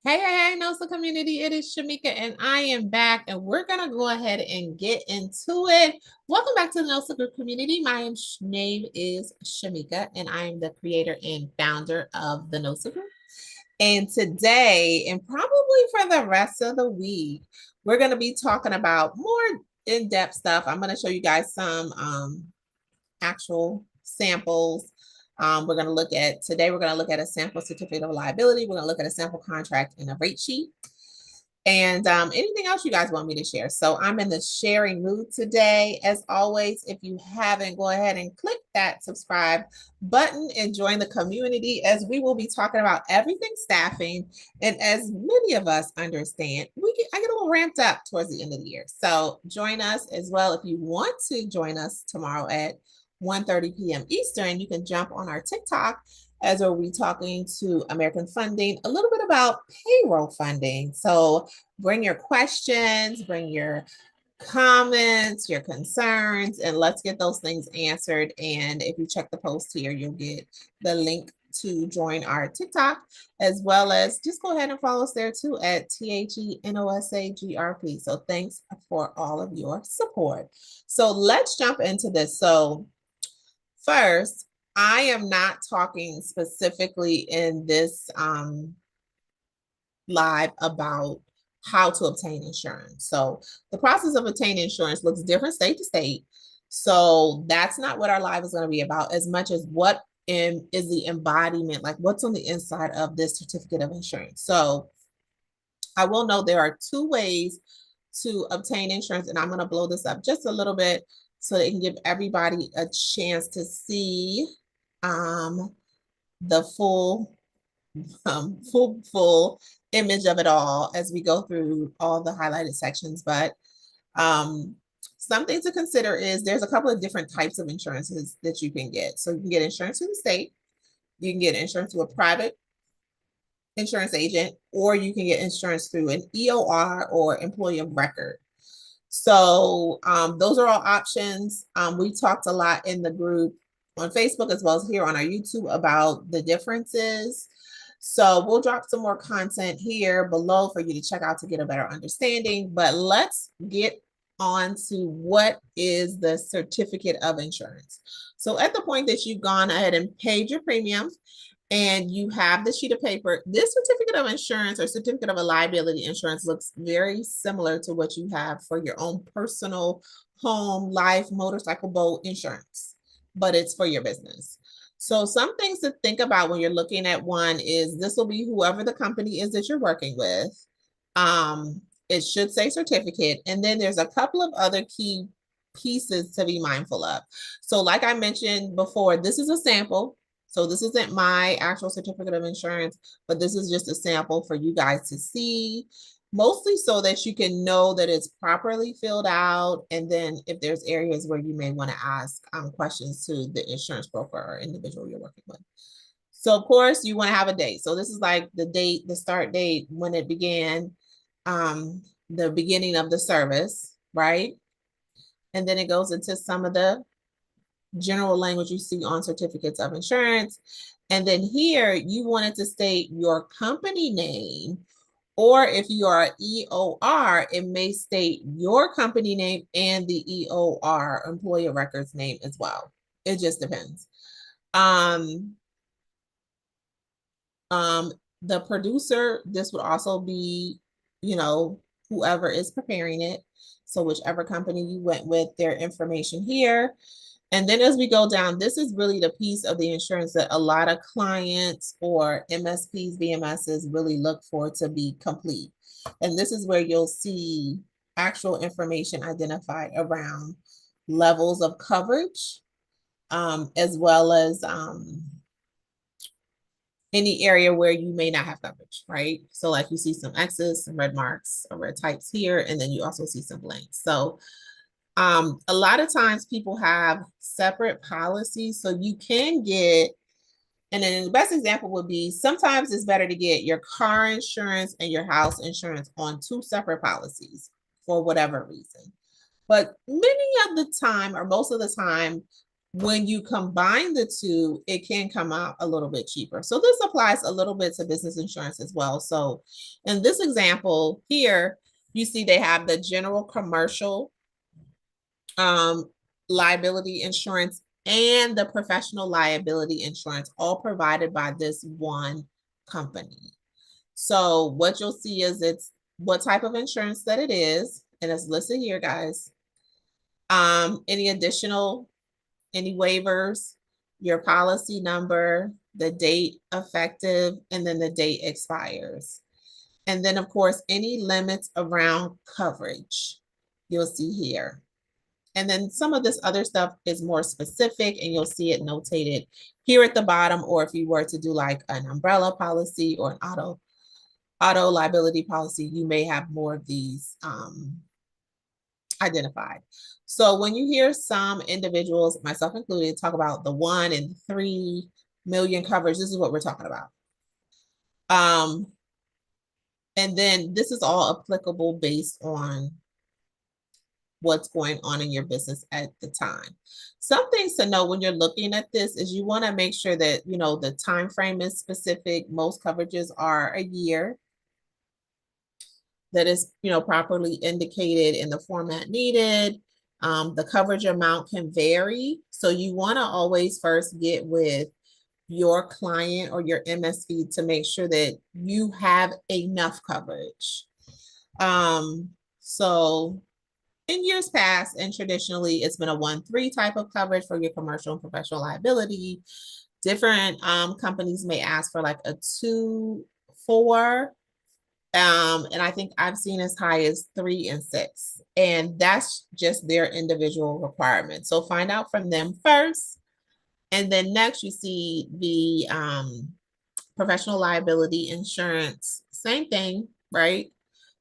Hey, NOSA community, it is Shamika and I am back and we're going to go ahead and get into it. Welcome back to the NOSA group community. My name is Shamika and I am the creator and founder of the NOSA group. And today, and probably for the rest of the week, we're going to be talking about more in-depth stuff. I'm going to show you guys some actual samples. We're going to look at, today we're going to look at a sample certificate of liability. We're going to look at a sample contract and a rate sheet. And anything else you guys want me to share. So I'm in the sharing mood today. As always, if you haven't, go ahead and click that subscribe button and join the community as we will be talking about everything staffing. And as many of us understand, I get a little ramped up towards the end of the year. So join us as well. If you want to join us tomorrow at 1:30 p.m. Eastern, you can jump on our TikTok as we'll be talking to American Funding, a little bit about payroll funding. So bring your questions, bring your comments, your concerns, and let's get those things answered. And if you check the post here, you'll get the link to join our TikTok, as well as just go ahead and follow us there too at THENOSAGRP. So thanks for all of your support. So let's jump into this. So first, I am not talking specifically in this live about how to obtain insurance. So the process of obtaining insurance looks different state to state. So that's not what our live is going to be about as much as what is the embodiment, like what's on the inside of this certificate of insurance. So I will note there are two ways to obtain insurance, and I'm going to blow this up just a little bit so it can give everybody a chance to see the full image of it all as we go through all the highlighted sections. But something to consider is there's a couple of different types of insurances that you can get. So you can get insurance through the state, you can get insurance through a private insurance agent, or you can get insurance through an EOR or employee of record. So those are all options. We talked a lot in the group on Facebook as well as here on our YouTube about the differences. So we'll drop some more content here below for you to check out to get a better understanding. But let's get on to what is the certificate of insurance. So at the point that you've gone ahead and paid your premium and you have the sheet of paper, this certificate of insurance or certificate of a liability insurance looks very similar to what you have for your own personal home, life, motorcycle, boat insurance, but it's for your business. So some things to think about when you're looking at one is this will be whoever the company is that you're working with. It should say certificate. And then there's a couple of other key pieces to be mindful of. So like I mentioned before, this is a sample. So this isn't my actual certificate of insurance, but this is just a sample for you guys to see, mostly so that you can know that it's properly filled out. And then if there's areas where you may want to ask questions to the insurance broker or individual you're working with. So of course you want to have a date. So this is like the date, the start date when it began, the beginning of the service, right? And then it goes into some of the general language you see on certificates of insurance. And then here you wanted to state your company name, or if you are an EOR, it may state your company name and the EOR, employee of records name as well. It just depends. The producer, this would also be, you know, whoever is preparing it. So whichever company you went with, their information here. And then as we go down, this is really the piece of the insurance that a lot of clients or MSPs, VMSs really look for to be complete. And this is where you'll see actual information identified around levels of coverage, as well as any area where you may not have coverage, right? So like you see some X's, some red marks, or red types here, and then you also see some blanks. So a lot of times people have separate policies, so you can get, and then the best example would be sometimes it's better to get your car insurance and your house insurance on two separate policies for whatever reason. But many of the time, or most of the time, when you combine the two, it can come out a little bit cheaper. So this applies a little bit to business insurance as well. So in this example here, you see they have the general commercial um, liability insurance and the professional liability insurance, all provided by this one company. So what you'll see is it's what type of insurance that it is, and it's listed here, guys. Any additional, any waivers, your policy number, the date effective, and then the date expires. And then, of course, any limits around coverage, you'll see here. And then some of this other stuff is more specific, and you'll see it notated here at the bottom, or if you were to do like an umbrella policy or an auto liability policy, you may have more of these identified. So when you hear some individuals, myself included, talk about the 1 and 3 million coverage, this is what we're talking about. And then this is all applicable based on what's going on in your business at the time. Some things to know when you're looking at this is you want to make sure that, you know, the time frame is specific. Most coverages are a year. That is, you know, properly indicated in the format needed. The coverage amount can vary. So you want to always first get with your client or your MSP to make sure that you have enough coverage. So in years past and traditionally, it's been a 1-3 type of coverage for your commercial and professional liability. Different companies may ask for like a 2-4. And I think I've seen as high as 3 and 6. And that's just their individual requirements. So find out from them first. And then next you see the professional liability insurance, same thing, right?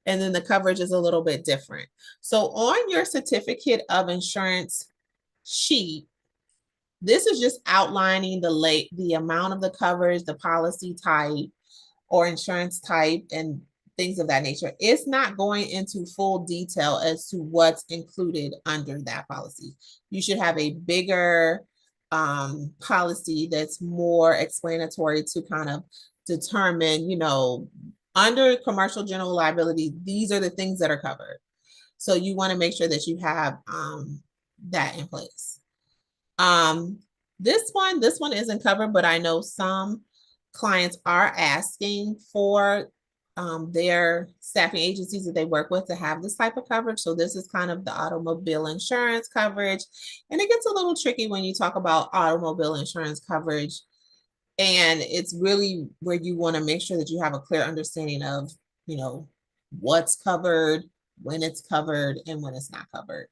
And then the coverage is a little bit different. So on your certificate of insurance sheet, this is just outlining the amount of the coverage, the policy type or insurance type, and things of that nature. It's not going into full detail as to what's included under that policy. You should have a bigger policy that's more explanatory to kind of determine, you know, under commercial general liability, these are the things that are covered. So you want to make sure that you have that in place. This one isn't covered, but I know some clients are asking for their staffing agencies that they work with to have this type of coverage. So this is kind of the automobile insurance coverage. And it gets a little tricky when you talk about automobile insurance coverage. And it's really where you want to make sure that you have a clear understanding of, you know, what's covered, when it's covered, and when it's not covered.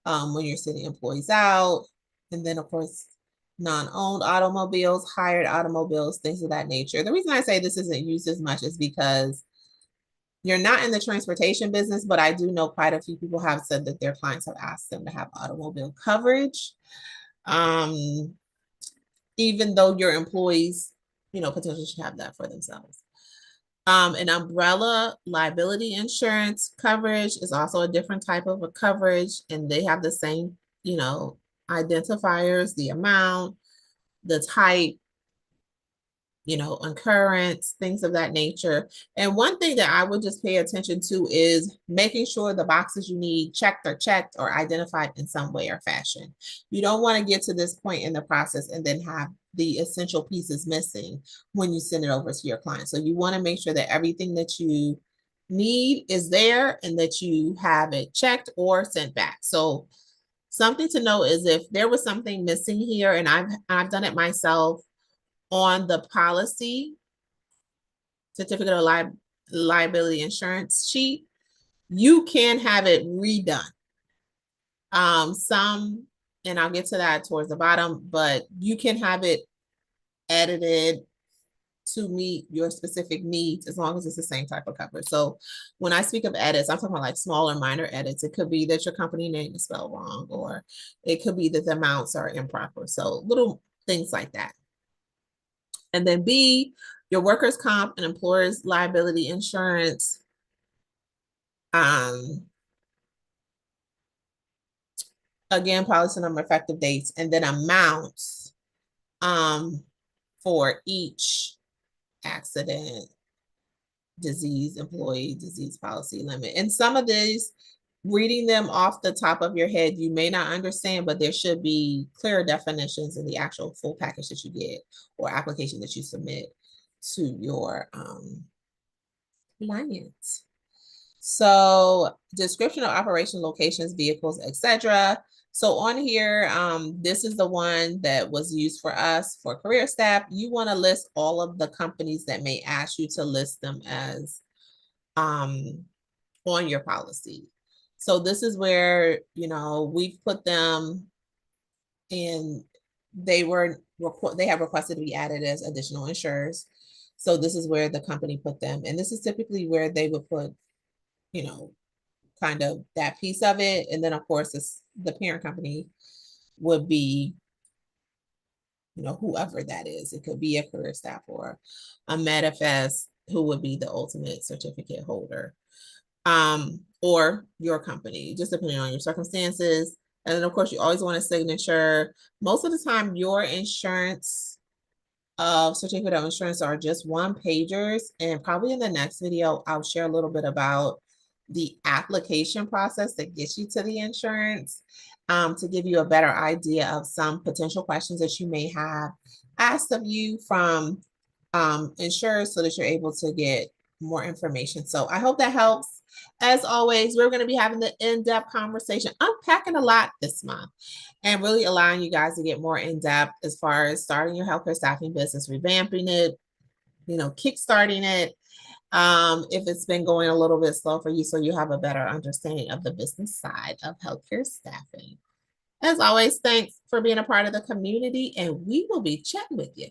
When you're sending employees out. And then, of course, non-owned automobiles, hired automobiles, things of that nature. The reason I say this isn't used as much is because you're not in the transportation business, but I do know quite a few people have said that their clients have asked them to have automobile coverage. Even though your employees, you know, potentially should have that for themselves. An umbrella liability insurance coverage is also a different type of a coverage, and they have the same, you know, identifiers, the amount, the type, you know, occurrence, things of that nature. And one thing that I would just pay attention to is making sure the boxes you need checked or identified in some way or fashion. You don't want to get to this point in the process and then have the essential pieces missing when you send it over to your client. So you want to make sure that everything that you need is there and that you have it checked or sent back. So something to know is if there was something missing here, and I've done it myself, on the policy certificate of liability insurance sheet, you can have it redone. Some, and I'll get to that towards the bottom, but you can have it edited to meet your specific needs as long as it's the same type of coverage. So when I speak of edits, I'm talking about like smaller minor edits. It could be that your company name is spelled wrong, or it could be that the amounts are improper. So little things like that. And then B, your workers' comp and employers' liability insurance. again, policy number, effective dates, and then amounts for each accident, disease, employee disease policy limit. And some of these, reading them off the top of your head, you may not understand, but there should be clear definitions in the actual full package that you get or application that you submit to your client. So description of operation, locations, vehicles, etc. So on here, this is the one that was used for us for career staff. You want to list all of the companies that may ask you to list them as on your policy. So this is where, you know, we've put them in, they have requested to be added as additional insurers. So this is where the company put them. And this is typically where they would put, you know, kind of that piece of it. And then of course the parent company would be, you know, whoever that is. It could be a career staff or a manifest who would be the ultimate certificate holder, or your company, just depending on your circumstances. And then of course you always want a signature. Most of the time your insurance certificate of insurance are just one pagers, and probably in the next video I'll share a little bit about the application process that gets you to the insurance, to give you a better idea of some potential questions that you may have asked of you from insurers, so that you're able to get more information. So I hope that helps. As always, we're going to be having the in-depth conversation, unpacking a lot this month, and really allowing you guys to get more in-depth as far as starting your healthcare staffing business, revamping it, you know, kickstarting it, if it's been going a little bit slow for you, so you have a better understanding of the business side of healthcare staffing. As always, thanks for being a part of the community, and we will be chatting with you